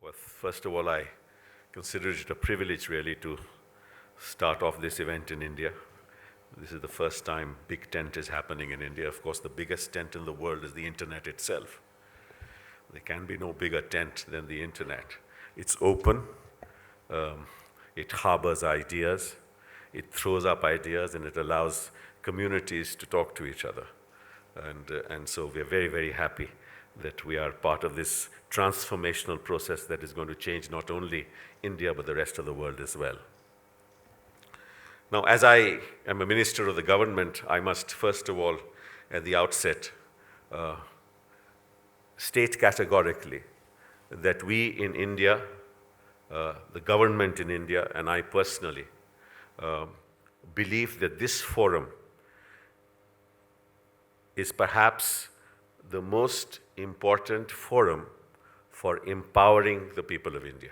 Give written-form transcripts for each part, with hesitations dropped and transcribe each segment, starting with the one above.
Well, first of all, I consider it a privilege really to start off this event in India. This is the first time big tent is happening in India. Of course, the biggest tent in the world is the internet itself. There can be no bigger tent than the internet. It's open, it harbors ideas, it throws up ideas, and it allows communities to talk to each other. And so we're very, very happy that we are part of this transformational process that is going to change not only India, but the rest of the world as well. Now, as I am a minister of the government, I must first of all, at the outset, state categorically that we in India, the government in India, and I personally, believe that this forum is perhaps the most important forum for empowering the people of India.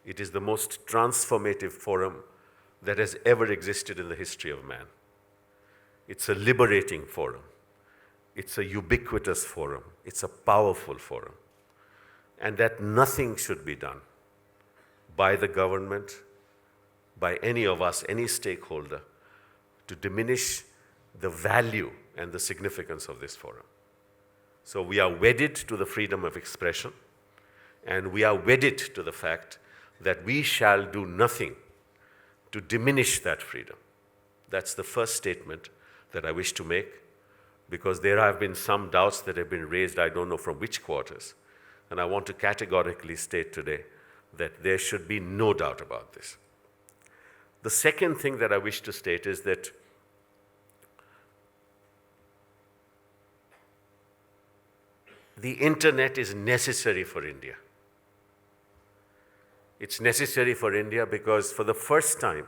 It is the most transformative forum that has ever existed in the history of man. It's a liberating forum. It's a ubiquitous forum. It's a powerful forum. And that nothing should be done by the government, by any of us, any stakeholder, to diminish the value and the significance of this forum. So we are wedded to the freedom of expression, and we are wedded to the fact that we shall do nothing to diminish that freedom. That's the first statement that I wish to make, because there have been some doubts that have been raised, I don't know from which quarters, and I want to categorically state today that there should be no doubt about this. The second thing that I wish to state is that the internet is necessary for India. It's necessary for India because for the first time,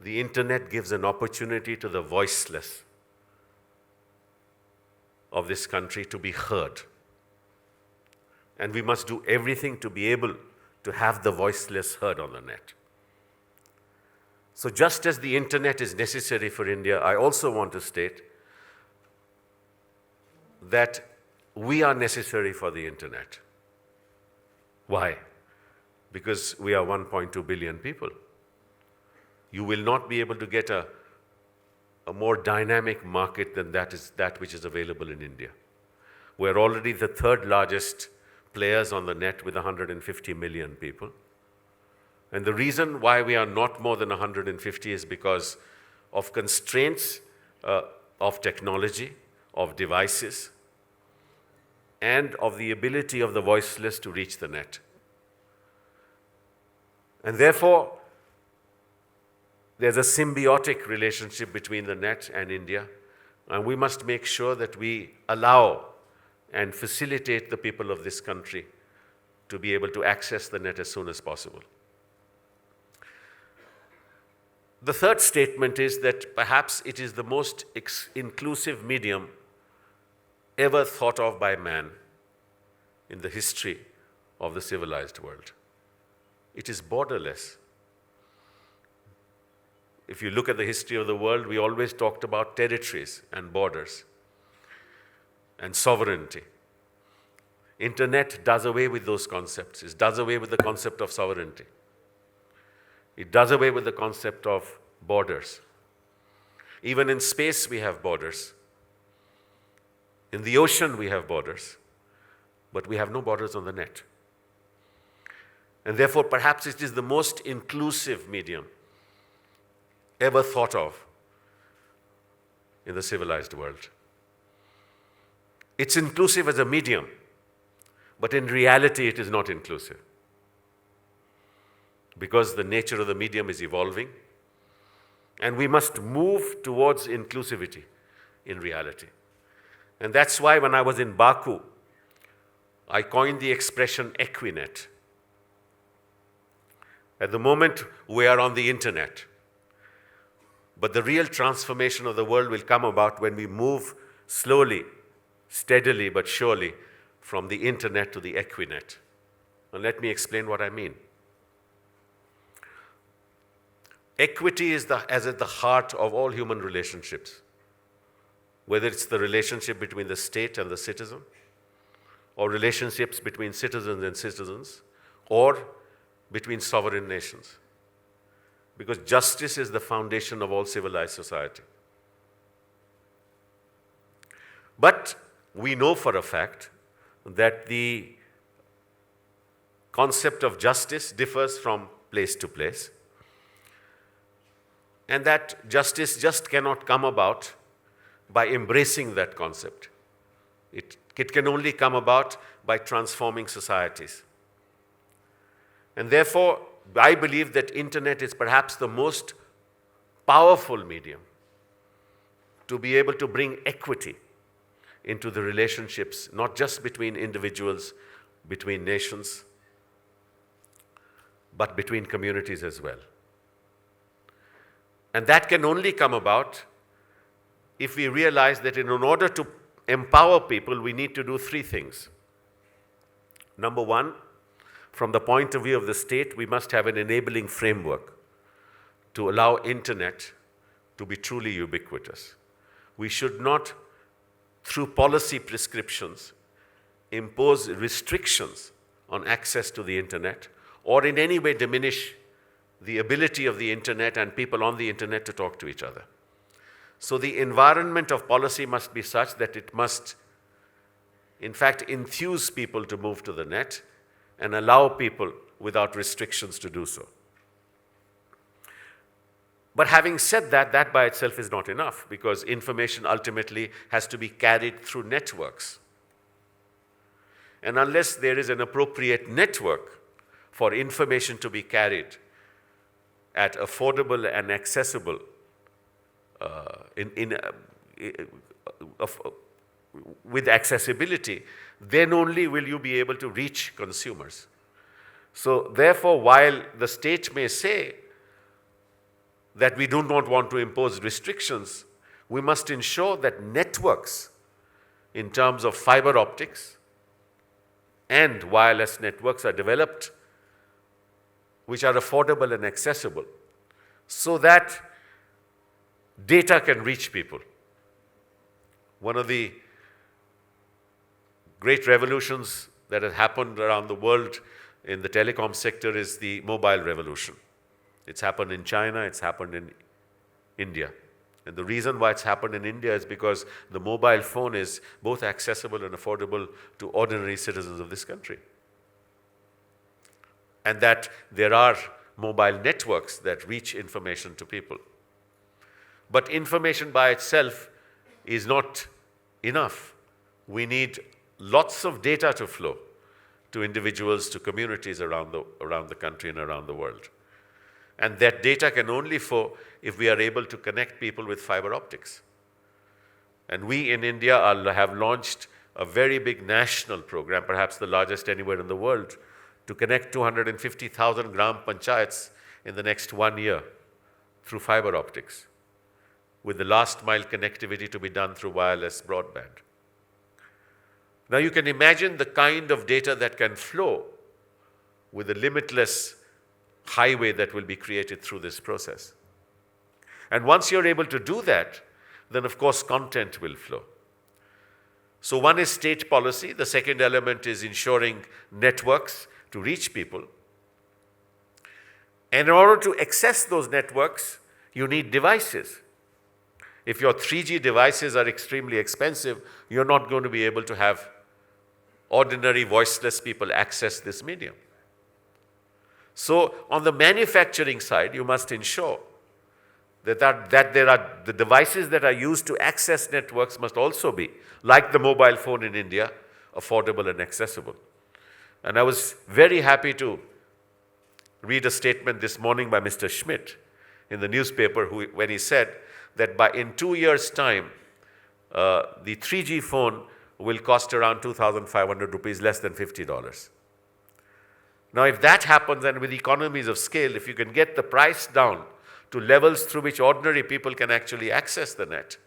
the internet gives an opportunity to the voiceless of this country to be heard. And we must do everything to be able to have the voiceless heard on the net. So just as the internet is necessary for India, I also want to state that we are necessary for the internet. Why? Because we are 1.2 billion people. You will not be able to get a more dynamic market than that which is available in India. We're already the third largest players on the net with 150 million people. And the reason why we are not more than 150 is because of constraints of technology, of devices, and of the ability of the voiceless to reach the net. And therefore, there's a symbiotic relationship between the net and India, and we must make sure that we allow and facilitate the people of this country to be able to access the net as soon as possible. The third statement is that perhaps it is the most inclusive medium ever thought of by man in the history of the civilized world. It is borderless. If you look at the history of the world, we always talked about territories and borders and sovereignty. Internet does away with those concepts. It does away with the concept of sovereignty. It does away with the concept of borders. Even in space, we have borders. In the ocean, we have borders. But we have no borders on the net. And therefore, perhaps it is the most inclusive medium ever thought of in the civilized world. It's inclusive as a medium, but in reality, it is not inclusive. Because the nature of the medium is evolving, and we must move towards inclusivity in reality. And that's why when I was in Baku, I coined the expression Equinet. At the moment, we are on the internet. But the real transformation of the world will come about when we move slowly, steadily, but surely from the internet to the Equinet. And let me explain what I mean. Equity is at the heart of all human relationships, whether it's the relationship between the state and the citizen, or relationships between citizens and citizens, or between sovereign nations. Because justice is the foundation of all civilized society. But we know for a fact that the concept of justice differs from place to place, and that justice just cannot come about by embracing that concept. It can only come about by transforming societies. And therefore, I believe that internet is perhaps the most powerful medium to be able to bring equity into the relationships, not just between individuals, between nations, but between communities as well. And that can only come about if we realize that in order to empower people, we need to do three things. Number one, from the point of view of the state, we must have an enabling framework to allow internet to be truly ubiquitous. We should not, through policy prescriptions, impose restrictions on access to the internet or in any way diminish the ability of the internet and people on the internet to talk to each other. So the environment of policy must be such that it must, in fact, enthuse people to move to the net and allow people without restrictions to do so. But having said that, that by itself is not enough, because information ultimately has to be carried through networks. And unless there is an appropriate network for information to be carried at affordable and accessible with accessibility, then only will you be able to reach consumers. So therefore, while the state may say that we do not want to impose restrictions, we must ensure that networks in terms of fiber optics and wireless networks are developed which are affordable and accessible so that data can reach people. One of the great revolutions that has happened around the world in the telecom sector is the mobile revolution. It's happened in China, it's happened in India. And the reason why it's happened in India is because the mobile phone is both accessible and affordable to ordinary citizens of this country. And that there are mobile networks that reach information to people. But information by itself is not enough. We need lots of data to flow to individuals, to communities around the country and around the world. And that data can only flow if we are able to connect people with fiber optics. And we in India have launched a very big national program, perhaps the largest anywhere in the world, to connect 250,000 gram panchayats in the next 1 year through fiber optics, with the last mile connectivity to be done through wireless broadband. Now you can imagine the kind of data that can flow with a limitless highway that will be created through this process. And once you're able to do that, then of course content will flow. So one is state policy. The second element is ensuring networks to reach people. And in order to access those networks, you need devices. If your 3G devices are extremely expensive, you're not going to be able to have ordinary voiceless people access this medium. So on the manufacturing side, you must ensure that there are the devices that are used to access networks must also be, like the mobile phone in India, affordable and accessible. And I was very happy to read a statement this morning by Mr. Schmidt in the newspaper when he said that in 2 years' time, the 3G phone will cost around 2,500 rupees, less than $50. Now, if that happens, and with economies of scale, if you can get the price down to levels through which ordinary people can actually access the net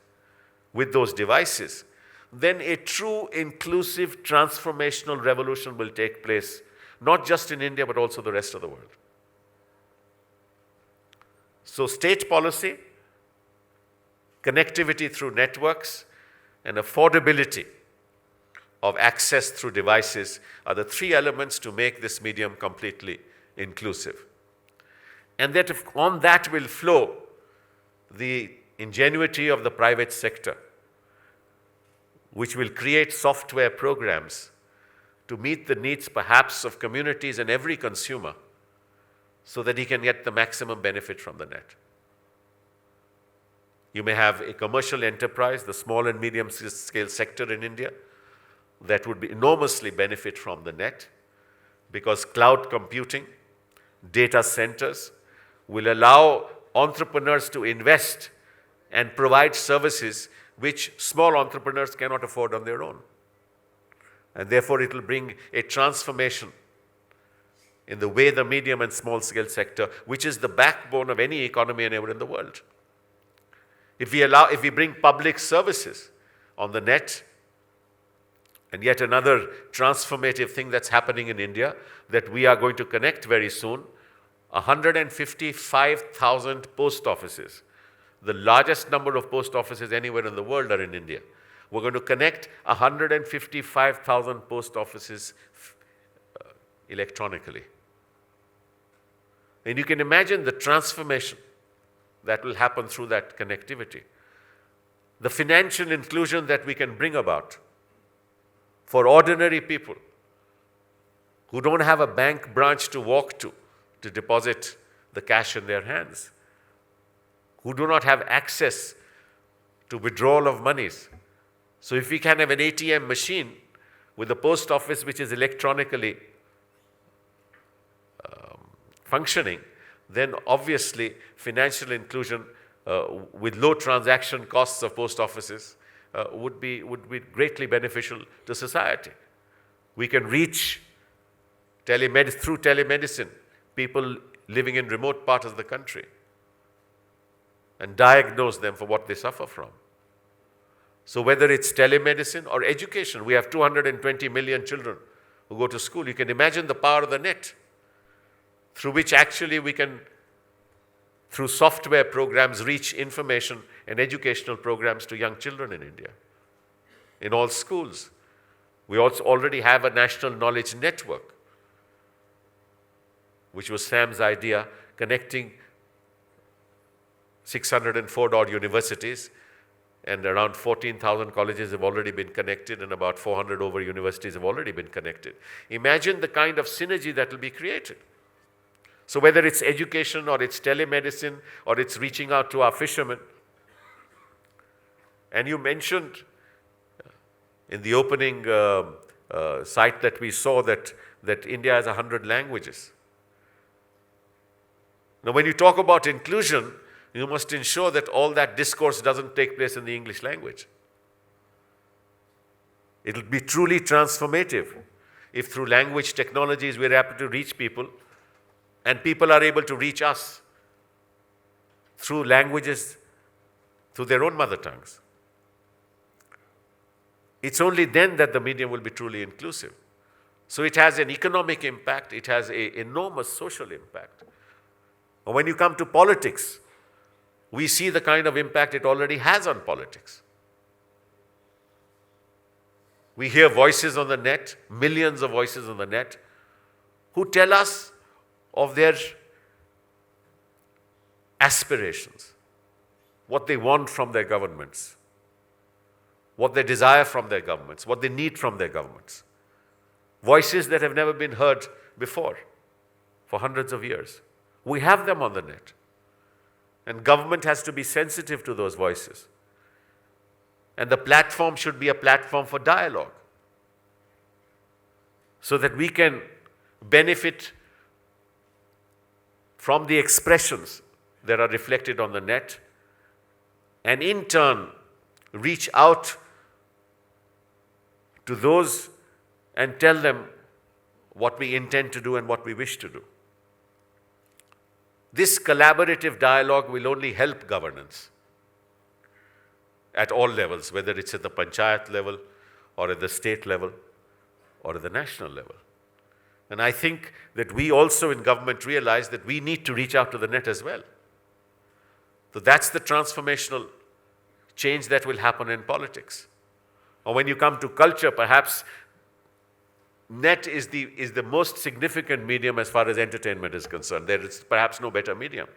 with those devices, then a true inclusive transformational revolution will take place, not just in India, but also the rest of the world. So state policy, connectivity through networks, and affordability of access through devices are the three elements to make this medium completely inclusive. And that on that will flow the ingenuity of the private sector, which will create software programs to meet the needs perhaps of communities and every consumer so that he can get the maximum benefit from the net. You may have a commercial enterprise, the small and medium scale sector in India, that would enormously benefit from the net because cloud computing, data centers will allow entrepreneurs to invest and provide services which small entrepreneurs cannot afford on their own. And therefore, it will bring a transformation in the way the medium and small scale sector, which is the backbone of any economy anywhere in the world. If we bring public services on the net, and yet another transformative thing that's happening in India that we are going to connect very soon, 155,000 post offices. The largest number of post offices anywhere in the world are in India. We're going to connect 155,000 post offices electronically. And you can imagine the transformation that will happen through that connectivity. The financial inclusion that we can bring about for ordinary people who don't have a bank branch to walk to deposit the cash in their hands, who do not have access to withdrawal of monies. So if we can have an ATM machine with a post office which is electronically functioning, then obviously financial inclusion with low transaction costs of post offices would be greatly beneficial to society. We can reach through telemedicine people living in remote parts of the country and diagnose them for what they suffer from. So whether it's telemedicine or education, we have 220 million children who go to school. You can imagine the power of the net, through which actually we can, through software programs, reach information and educational programs to young children in India, in all schools. We also already have a national knowledge network, which was Sam's idea, connecting 604 odd universities, and around 14,000 colleges have already been connected, and about 400 over universities have already been connected. Imagine the kind of synergy that will be created. So whether it's education or it's telemedicine or it's reaching out to our fishermen. And you mentioned in the opening site that we saw that India has 100 languages. Now when you talk about inclusion, you must ensure that all that discourse doesn't take place in the English language. It will be truly transformative if through language technologies we're able to reach people and people are able to reach us through languages, through their own mother tongues. It's only then that the medium will be truly inclusive. So it has an economic impact, it has an enormous social impact. And when you come to politics, we see the kind of impact it already has on politics. We hear voices on the net, millions of voices on the net, who tell us of their aspirations, what they want from their governments, what they desire from their governments, what they need from their governments. Voices that have never been heard before for hundreds of years. We have them on the net. And government has to be sensitive to those voices. And the platform should be a platform for dialogue, so that we can benefit from the expressions that are reflected on the net, and in turn reach out to those and tell them what we intend to do and what we wish to do. This collaborative dialogue will only help governance at all levels, whether it's at the panchayat level or at the state level or at the national level. And I think that we also in government realize that we need to reach out to the net as well. So that's the transformational change that will happen in politics. Or when you come to culture, perhaps net is the most significant medium as far as entertainment is concerned. There is perhaps no better medium.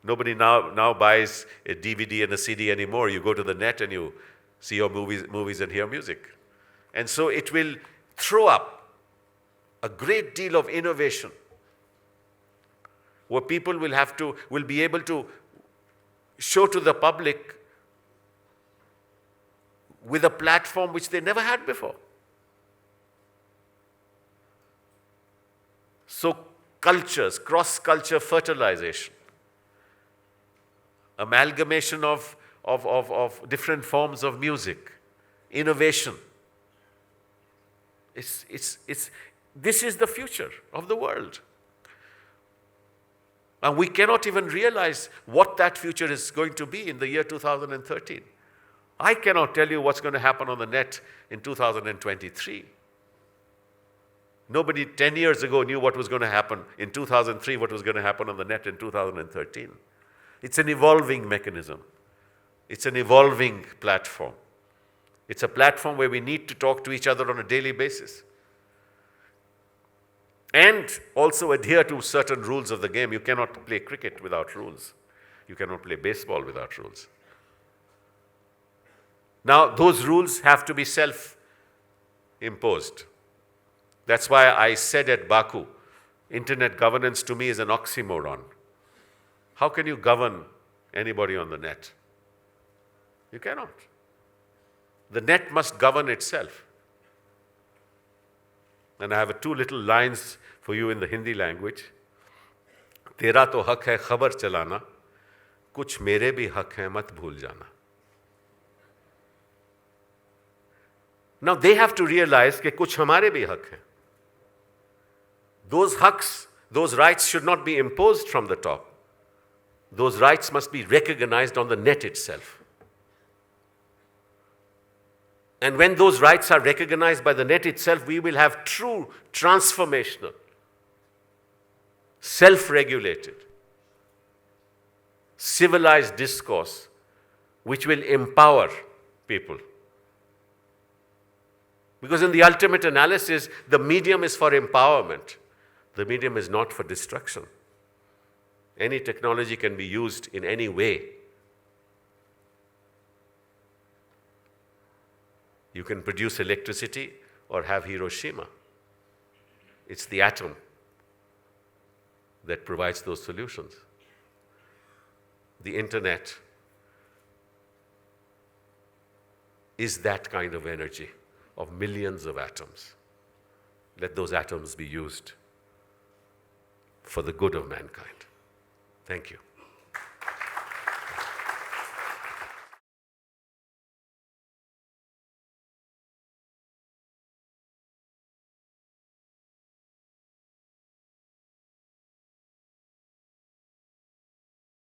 Nobody now buys a DVD and a CD anymore. You go to the net and you see your movies and hear music. And so it will throw up a great deal of innovation where people will be able to show to the public with a platform which they never had before. So cultures, cross-culture fertilization, amalgamation of different forms of music, innovation. This is the future of the world. And we cannot even realize what that future is going to be in the year 2013. I cannot tell you what's going to happen on the net in 2023. Nobody 10 years ago knew what was going to happen in 2003, what was going to happen on the net in 2013. It's an evolving mechanism. It's an evolving platform. It's a platform where we need to talk to each other on a daily basis. And also adhere to certain rules of the game. You cannot play cricket without rules. You cannot play baseball without rules. Now, those rules have to be self-imposed. That's why I said at Baku, internet governance to me is an oxymoron. How can you govern anybody on the net? You cannot. The net must govern itself. And I have two little lines for you in the Hindi language. तेरा तो हक है खबर चलाना, कुछ मेरे भी हक हैं मत भूल जाना. Now they have to realize कि कुछ हमारे भी हक हैं. Those haqs, those rights should not be imposed from the top. Those rights must be recognized on the net itself. And when those rights are recognized by the net itself, we will have true transformational, self-regulated, civilized discourse which will empower people. Because in the ultimate analysis, the medium is for empowerment. The medium is not for destruction. Any technology can be used in any way. You can produce electricity or have Hiroshima. It's the atom that provides those solutions. The internet is that kind of energy of millions of atoms. Let those atoms be used for the good of mankind. Thank you.